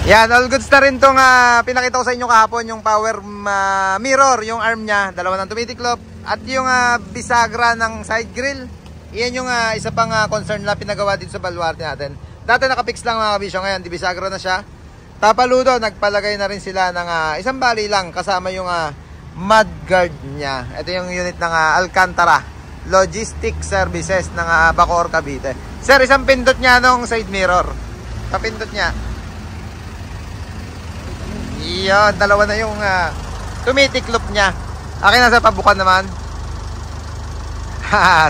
Yan, all goods na rin tong pinakita ko sa inyo kahapon, yung power mirror, yung arm niya, dalawa ng tumitiklop, at yung bisagra ng side grill. Iyan yung isa pang concern na pinagawa dito sa baluarte natin. Dati nakapix lang mga kabisyo, ngayon di bisagra na siya. Tapaludo, nagpalagay na rin sila ng isang bali lang kasama yung mudguard niya. Ito yung unit ng Alcantara Logistic Services ng Bacoor, Cavite. Sir, isang pindot niya nung side mirror. Kapindot niya. Iyon, dalawa na yung tumitiklop niya. Akin na sa pabukan naman.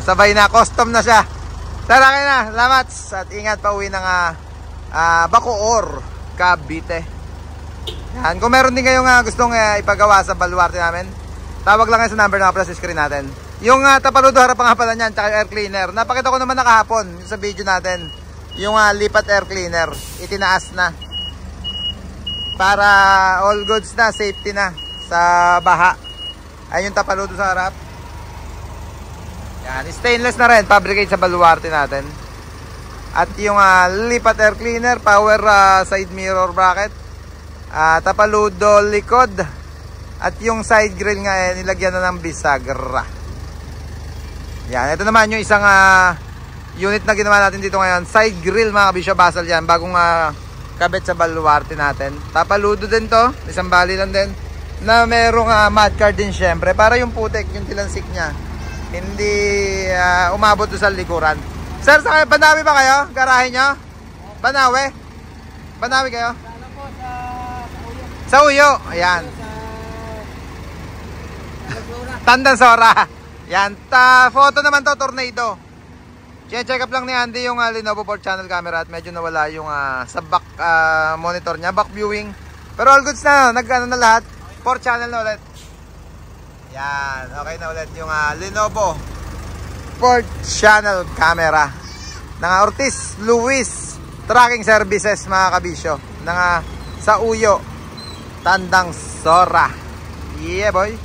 Sabay na, custom na siya. Tara, akin na, salamat. At ingat pa uwi ng Bacoor, Cavite. Yan, kung meron din kayong gustong ipagawa sa baluarte namin, tawag lang kayo sa number na plus sa screen natin. Yung tapaludo harapan nga pala niyan, tsaka air cleaner. Napakita ko naman nakahapon sa video natin. Yung lipat air cleaner, itinaas na. Para all goods na, safety na sa baha. Ayun yung tapaludo sa harap. Yan, stainless na rin, fabricate sa baluarte natin. At yung lipat air cleaner, power side mirror bracket, tapaludo likod, at yung side grill nga nilagyan na ng bisagra. Yan, ito naman yung isang unit na ginawa natin dito ngayon, side grill mga kabisyo, basal yan, bagong kabit sa baluarte natin. Tapaludo din to, isang bali lang din, na merong mudguard din syempre, para yung putek, yung tilansik niya hindi umabot sa likuran. Sir, sa Banawi ba kayo? Garahe nyo? Banawi? Banawi kayo? Sa Uyo. Ayan. Tandansora. Yan. Photo naman to, tornado. Check up lang ni Andy yung Lenovo 4 channel camera at medyo nawala yung sa back monitor niya, back viewing. Pero all goods na, nag-ano na lahat. 4 channel na ulit. Yan, okay na ulit yung Lenovo 4 channel camera ng Ortiz Luis Tracking Services mga kabisyo ng sa Uyo, Tandansora. Yeah boy.